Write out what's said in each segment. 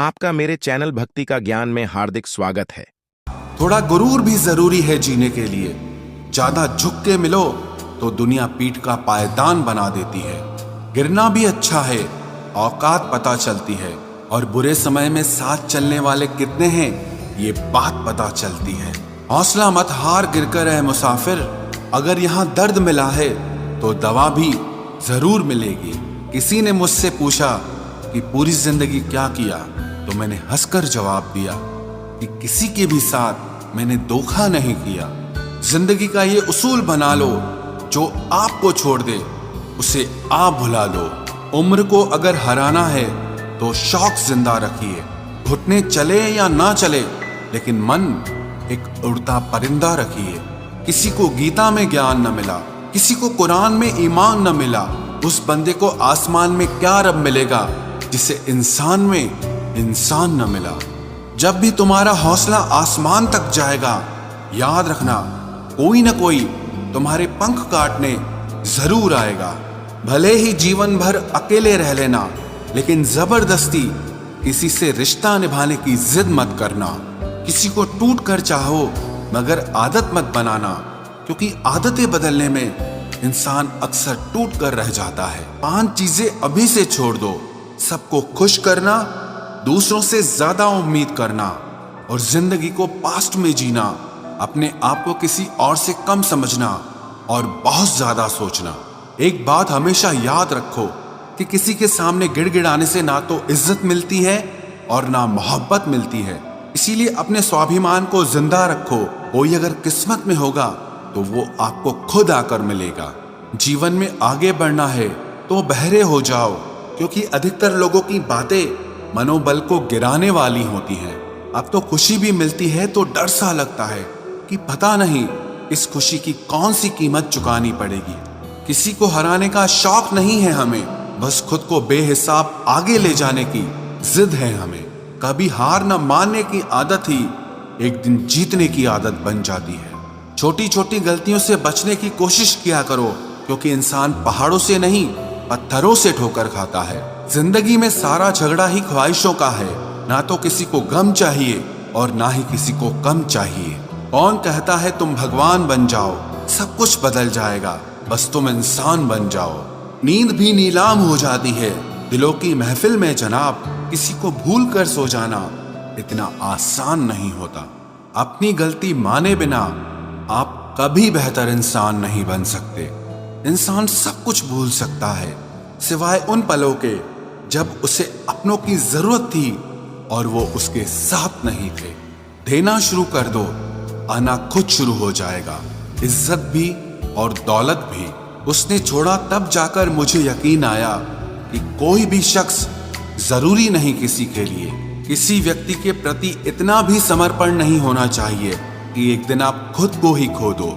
आपका मेरे चैनल भक्ति का ज्ञान में हार्दिक स्वागत है। थोड़ा गुरूर भी जरूरी है जीने के लिए। ज्यादा झुक के मिलो तो दुनिया पीठ का पायदान बना देती है। गिरना भी अच्छा है, औकात पता चलती है, और बुरे समय में साथ चलने वाले कितने हैं ये बात पता चलती है। हौसला मत हार, गिरकर है मुसाफिर। अगर यहाँ दर्द मिला है तो दवा भी जरूर मिलेगी। किसी ने मुझसे पूछा कि पूरी जिंदगी क्या किया, तो मैंने हंसकर जवाब दिया कि किसी के भी साथ मैंने धोखा नहीं किया। जिंदगी का ये उसूल बना लो, जो आपको छोड़ दे उसे आप भुला लो। उम्र को अगर हराना है तो शौक जिंदा रखिए। घुटने चले या ना चले, लेकिन मन एक उड़ता परिंदा रखिए। किसी को गीता में ज्ञान न मिला, किसी को कुरान में ईमान न मिला, उस बंदे को आसमान में क्या रब मिलेगा जिसे इंसान में इंसान न मिला। जब भी तुम्हारा हौसला आसमान तक जाएगा, याद रखना कोई न कोई तुम्हारे पंख काटने जरूर आएगा। भले ही जीवन भर अकेले रह लेना, लेकिन जबरदस्ती किसी से रिश्ता निभाने की जिद मत करना। किसी को टूट कर चाहो, मगर आदत मत बनाना, क्योंकि आदतें बदलने में इंसान अक्सर टूट कर रह जाता है। 5 चीजें अभी से छोड़ दो। सबको खुश करना, दूसरों से ज्यादा उम्मीद करना, और जिंदगी को पास्ट में जीना। अपने आप को किसी और से कम समझना और बहुत ज्यादा सोचना। एक बात हमेशा याद रखो कि किसी के सामने गिड़गिड़ाने से ना तो इज्जत मिलती है और ना मोहब्बत मिलती है। इसीलिए अपने स्वाभिमान को जिंदा रखो। कोई अगर किस्मत में होगा तो वो आपको खुद आकर मिलेगा। जीवन में आगे बढ़ना है तो बहरे हो जाओ, क्योंकि अधिकतर लोगों की बातें मनोबल को गिराने वाली होती हैं। अब तो खुशी भी मिलती है तो डर सा लगता है कि पता नहीं इस खुशी की कौन सी कीमत चुकानी पड़ेगी। किसी को हराने का शौक नहीं है हमें, बस खुद को बेहिसाब आगे ले जाने की जिद है हमें। कभी हार न मानने की आदत ही एक दिन जीतने की आदत बन जाती है। छोटी छोटी गलतियों से बचने की कोशिश किया करो, क्योंकि इंसान पहाड़ों से नहीं पत्थरों से ठोकर खाता है। जिंदगी में सारा झगड़ा ही ख्वाहिशों का है। ना तो किसी को गम चाहिए और ना ही किसी को कम चाहिए। कौन कहता है तुम भगवान बन जाओ, सब कुछ बदल जाएगा, बस तुम इंसान बन जाओ। नींद भी नीलाम हो जाती है दिलों की महफिल में जनाब। किसी को भूल कर सो जाना इतना आसान नहीं होता। अपनी गलती माने बिना आप कभी बेहतर इंसान नहीं बन सकते। इंसान सब कुछ भूल सकता है, सिवाय उन पलों के जब उसे अपनों की जरूरत थी और वो उसके साथ नहीं थे। देना शुरू कर दो, आना खुद शुरू हो जाएगा। इज्जत भी और दौलत भी उसने छोड़ा, तब जाकर मुझे यकीन आया कि कोई भी शख्स जरूरी नहीं किसी के लिए। किसी व्यक्ति के प्रति इतना भी समर्पण नहीं होना चाहिए कि एक दिन आप खुद को ही खो दो।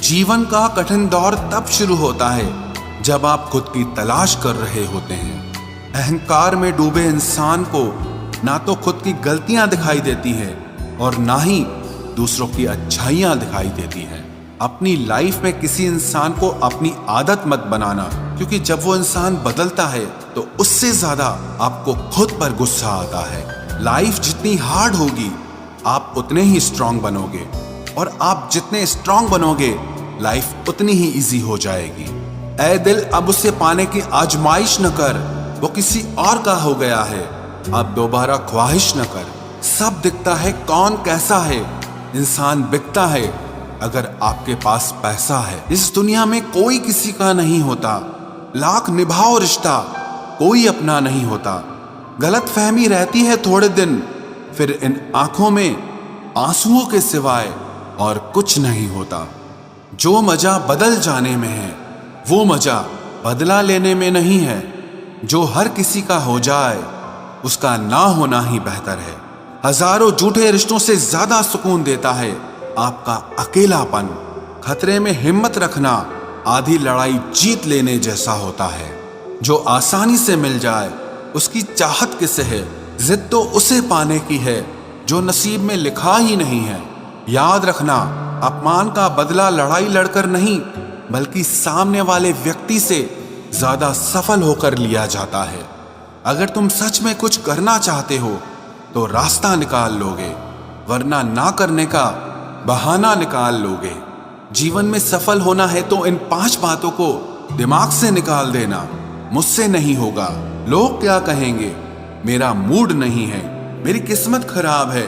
जीवन का कठिन दौर तब शुरू होता है जब आप खुद की तलाश कर रहे होते हैं। अहंकार में डूबे इंसान को ना तो खुद की गलतियां दिखाई देती हैं और ना ही दूसरों की अच्छाइयां दिखाई देती हैं। अपनी लाइफ में किसी इंसान को अपनी आदत मत बनाना, क्योंकि जब वो इंसान बदलता है तो उससे ज्यादा आपको खुद पर गुस्सा आता है। लाइफ जितनी हार्ड होगी आप उतने ही स्ट्रांग बनोगे, और आप जितने स्ट्रांग बनोगे लाइफ उतनी ही इजी हो जाएगी। ऐ दिल, अब उसे पाने की आजमाइश न कर, वो किसी और का हो गया है, अब दोबारा ख्वाहिश न कर। सब दिखता है कौन कैसा है, इंसान बिकता है अगर आपके पास पैसा है। इस दुनिया में कोई किसी का नहीं होता, लाख निभाओ रिश्ता कोई अपना नहीं होता। गलत फहमी रहती है थोड़े दिन, फिर इन आंखों में आंसुओं के सिवाय और कुछ नहीं होता। जो मजा बदल जाने में है वो मजा बदला लेने में नहीं है। जो हर किसी का हो जाए उसका ना होना ही बेहतर है। हजारों झूठे रिश्तों से ज्यादा सुकून देता है आपका अकेलापन। खतरे में हिम्मत रखना आधी लड़ाई जीत लेने जैसा होता है। जो आसानी से मिल जाए उसकी चाहत किसे है, जिद तो उसे पाने की है जो नसीब में लिखा ही नहीं है। याद रखना, अपमान का बदला लड़ाई लड़कर नहीं, बल्कि सामने वाले व्यक्ति से ज्यादा सफल होकर लिया जाता है। अगर तुम सच में कुछ करना चाहते हो तो रास्ता निकाल लोगे, वरना ना करने का बहाना निकाल लोगे। जीवन में सफल होना है तो इन 5 बातों को दिमाग से निकाल देना। मुझसे नहीं होगा, लोग क्या कहेंगे, मेरा मूड नहीं है, मेरी किस्मत खराब है,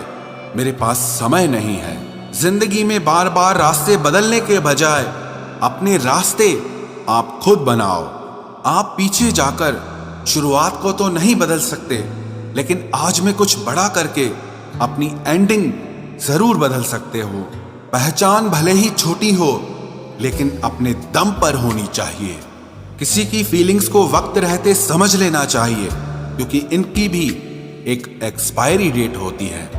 मेरे पास समय नहीं है। जिंदगी में बार बार रास्ते बदलने के बजाय अपने रास्ते आप खुद बनाओ। आप पीछे जाकर शुरुआत को तो नहीं बदल सकते, लेकिन आज में कुछ बड़ा करके अपनी एंडिंग जरूर बदल सकते हो। पहचान भले ही छोटी हो, लेकिन अपने दम पर होनी चाहिए। किसी की फीलिंग्स को वक्त रहते समझ लेना चाहिए, क्योंकि इनकी भी एक एक्सपायरी डेट होती है।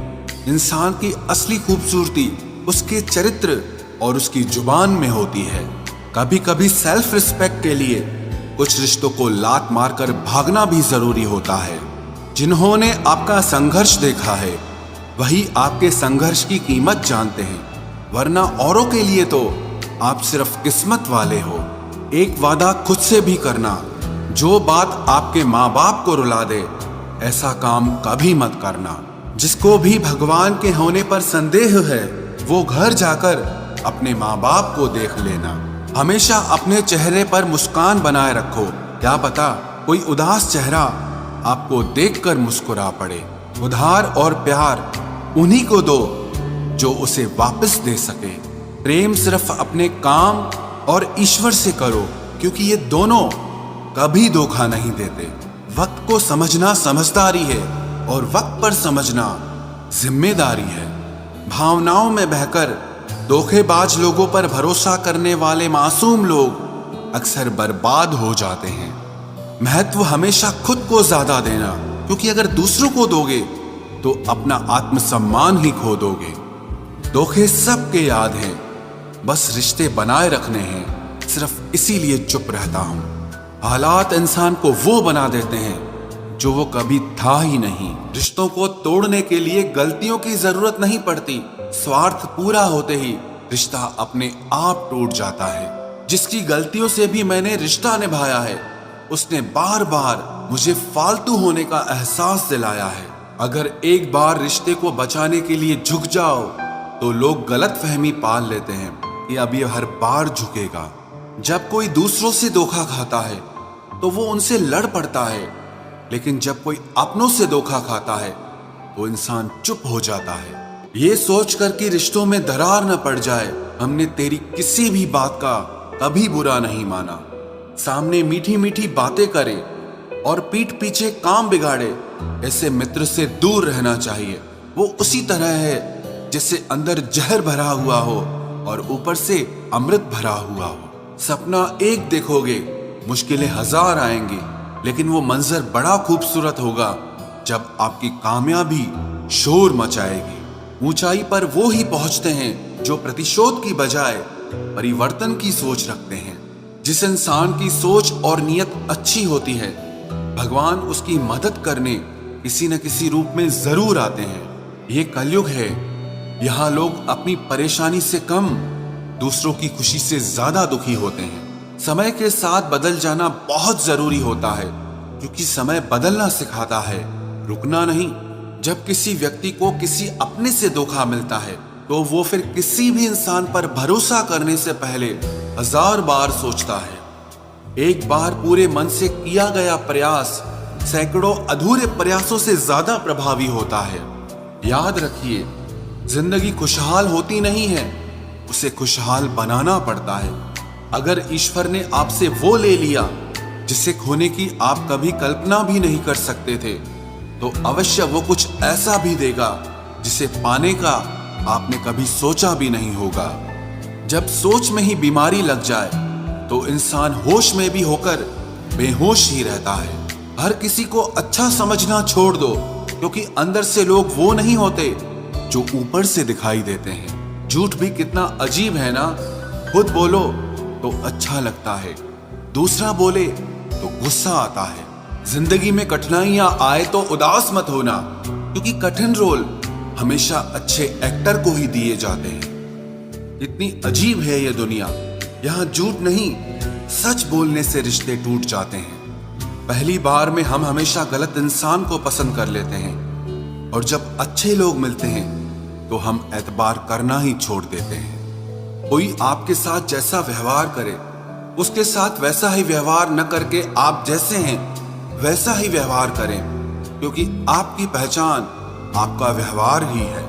इंसान की असली खूबसूरती उसके चरित्र और उसकी जुबान में होती है। कभी कभी सेल्फ रिस्पेक्ट के लिए कुछ रिश्तों को लात मारकर भागना भी जरूरी होता है। जिन्होंने आपका संघर्ष देखा है वही आपके संघर्ष की कीमत जानते हैं, वरना औरों के लिए तो आप सिर्फ किस्मत वाले हो। एक वादा खुद से भी करना, जो बात आपके माँ बाप को रुला दे ऐसा काम कभी मत करना। जिसको भी भगवान के होने पर संदेह है वो घर जाकर अपने माँ बाप को देख लेना। हमेशा अपने चेहरे पर मुस्कान बनाए रखो, क्या पता कोई उदास चेहरा आपको देखकर मुस्कुरा पड़े। उधार और प्यार उन्हीं को दो जो उसे वापस दे सके। प्रेम सिर्फ अपने काम और ईश्वर से करो, क्योंकि ये दोनों कभी धोखा नहीं देते। वक्त को समझना समझदारी है और वक्त पर समझना जिम्मेदारी है। भावनाओं में बहकर धोखेबाज लोगों पर भरोसा करने वाले मासूम लोग अक्सर बर्बाद हो जाते हैं। महत्व हमेशा खुद को ज्यादा देना, क्योंकि अगर दूसरों को दोगे तो अपना आत्मसम्मान ही खो दोगे। धोखे सबके याद हैं, बस रिश्ते बनाए रखने हैं, सिर्फ इसीलिए चुप रहता हूं। हालात इंसान को वो बना देते हैं जो वो कभी था ही नहीं। रिश्तों को तोड़ने के लिए गलतियों की जरूरत नहीं पड़ती, स्वार्थ पूरा होते ही रिश्ता अपने आप टूट जाता है। जिसकी गलतियों से भी मैंने रिश्ता निभाया है उसने बार बार मुझे फालतू होने का एहसास दिलाया है। अगर एक बार रिश्ते को बचाने के लिए झुक जाओ तो लोग गलतफहमी पाल लेते हैं कि अब ये हर बार झुकेगा। जब कोई दूसरों से धोखा खाता है तो वो उनसे लड़ पड़ता है, लेकिन जब कोई अपनों से धोखा खाता है तो इंसान चुप हो जाता है। ये सोचकर कि रिश्तों में दरार न पड़ जाए, हमने तेरी किसी भी बात का कभी बुरा नहीं माना। सामने मीठी मीठी बातें करे और पीठ पीछे काम बिगाड़े, ऐसे मित्र से दूर रहना चाहिए। वो उसी तरह है जैसे अंदर जहर भरा हुआ हो और ऊपर से अमृत भरा हुआ हो। सपना एक देखोगे, मुश्किलें 1000 आएंगी, लेकिन वो मंजर बड़ा खूबसूरत होगा जब आपकी कामयाबी शोर मचाएगी। ऊंचाई पर वो ही पहुंचते हैं जो प्रतिशोध की बजाय परिवर्तन की सोच रखते हैं। जिस इंसान की सोच और नियत अच्छी होती है, भगवान उसकी मदद करने किसी न किसी रूप में जरूर आते हैं। ये कलयुग है, यहाँ लोग अपनी परेशानी से कम दूसरों की खुशी से ज्यादा दुखी होते हैं। समय के साथ बदल जाना बहुत जरूरी होता है, क्योंकि समय बदलना सिखाता है, रुकना नहीं। जब किसी व्यक्ति को किसी अपने से धोखा मिलता है तो वो फिर किसी भी इंसान पर भरोसा करने से पहले 1000 बार सोचता है। एक बार पूरे मन से किया गया प्रयास सैकड़ों अधूरे प्रयासों से ज्यादा प्रभावी होता है। याद रखिए, जिंदगी खुशहाल होती नहीं है, उसे खुशहाल बनाना पड़ता है। अगर ईश्वर ने आपसे वो ले लिया जिसे खोने की आप कभी कल्पना भी नहीं कर सकते थे, तो अवश्य वो कुछ ऐसा भी देगा जिसे पाने का आपने कभी सोचा भी नहीं होगा। जब सोच में ही बीमारी लग जाए तो इंसान होश में भी होकर बेहोश ही रहता है। हर किसी को अच्छा समझना छोड़ दो, क्योंकि अंदर से लोग वो नहीं होते जो ऊपर से दिखाई देते हैं। झूठ भी कितना अजीब है ना, खुद बोलो तो अच्छा लगता है, दूसरा बोले तो गुस्सा आता है। जिंदगी में कठिनाइयां आए तो उदास मत होना, क्योंकि कठिन रोल हमेशा अच्छे एक्टर को ही दिए जाते हैं। इतनी अजीब है ये दुनिया, यहाँ झूठ नहीं सच बोलने से रिश्ते टूट जाते हैं। पहली बार में हम हमेशा गलत इंसान को पसंद कर लेते हैं, और जब अच्छे लोग मिलते हैं तो हम एतबार करना ही छोड़ देते हैं। कोई आपके साथ जैसा व्यवहार करे उसके साथ वैसा ही व्यवहार न करके आप जैसे हैं वैसा ही व्यवहार करें, क्योंकि आपकी पहचान आपका व्यवहार ही है।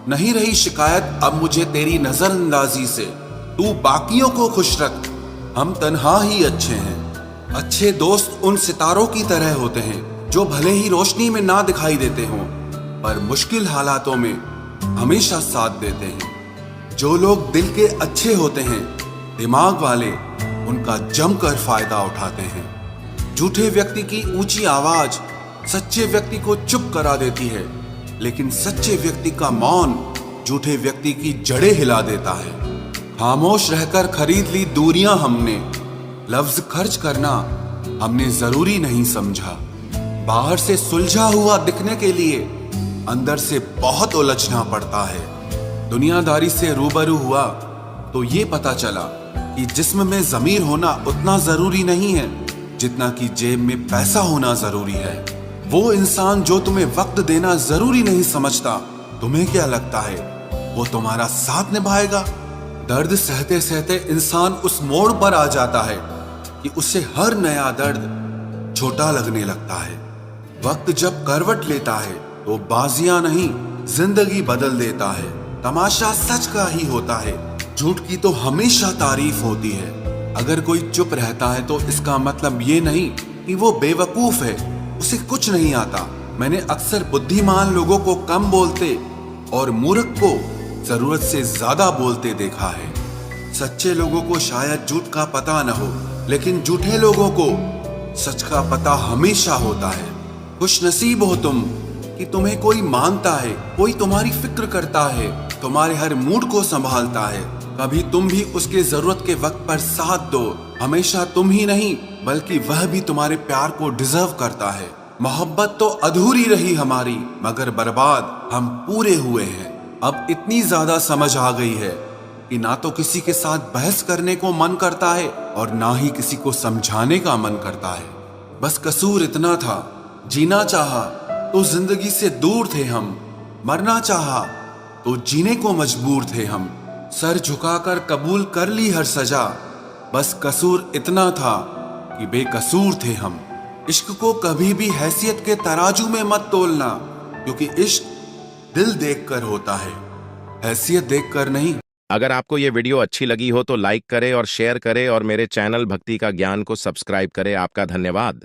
नहीं रही शिकायत अब मुझे तेरी नजरअंदाजी से, तू बाकियों को खुश रख, हम तन्हा ही अच्छे हैं। अच्छे दोस्त उन सितारों की तरह होते हैं जो भले ही रोशनी में ना दिखाई देते हों पर मुश्किल हालातों में हमेशा साथ देते हैं। जो लोग दिल के अच्छे होते हैं, दिमाग वाले, उनका जमकर फायदा उठाते हैं। झूठे व्यक्ति की ऊंची आवाज सच्चे व्यक्ति को चुप करा देती है, लेकिन सच्चे व्यक्ति का मौन झूठे व्यक्ति की जड़ें हिला देता है। खामोश रहकर खरीद ली दूरियां हमने, लफ्ज खर्च करना हमने जरूरी नहीं समझा। बाहर से सुलझा हुआ दिखने के लिए अंदर से बहुत उलझना पड़ता है। दुनियादारी से रूबरू हुआ तो ये पता चला कि जिस्म में ज़मीर होना उतना जरूरी नहीं है जितना कि जेब में पैसा होना जरूरी है। वो इंसान जो तुम्हें वक्त देना जरूरी नहीं समझता, तुम्हें क्या लगता है वो तुम्हारा साथ निभाएगा? दर्द सहते सहते इंसान उस मोड़ पर आ जाता है कि उसे हर नया दर्द छोटा लगने लगता है। वक्त जब करवट लेता है तो बाजियां नहीं जिंदगी बदल देता है। तमाशा सच का ही होता है, झूठ की तो हमेशा तारीफ होती है। अगर कोई चुप रहता है तो इसका मतलब ये नहीं कि वो बेवकूफ है, उसे कुछ नहीं आता। मैंने अक्सर बुद्धिमान लोगों को कम बोलते और मूर्ख को जरूरत से ज्यादा बोलते देखा है। सच्चे लोगों को शायद झूठ का पता न हो, लेकिन झूठे लोगों को सच का पता हमेशा होता है। खुश नसीब हो तुम कि तुम्हें कोई मानता है, कोई तुम्हारी फिक्र करता है, तुम्हारे हर मूड को संभालता है। कभी तुम भी उसके जरूरत के वक्त पर साथ दो। हमेशा तुम ही नहीं बल्कि वह भी तुम्हारे प्यार को डिजर्व करता है। मोहब्बत तो अधूरी रही हमारी, मगर बर्बाद हम पूरे हुए हैं। अब इतनी ज्यादा समझ आ गई है कि ना तो किसी के साथ बहस करने को मन करता है और ना ही किसी को समझाने का मन करता है। बस कसूर इतना था, जीना चाहा तो जिंदगी से दूर थे हम, मरना चाहा तो जीने को मजबूर थे हम। सर झुकाकर कबूल कर ली हर सजा, बस कसूर इतना था कि बेकसूर थे हम। इश्क को कभी भी हैसियत के तराजू में मत तोलना, क्योंकि इश्क दिल देखकर होता है, हैसियत देखकर नहीं। अगर आपको ये वीडियो अच्छी लगी हो तो लाइक करें और शेयर करें और मेरे चैनल भक्ति का ज्ञान को सब्सक्राइब करें। आपका धन्यवाद।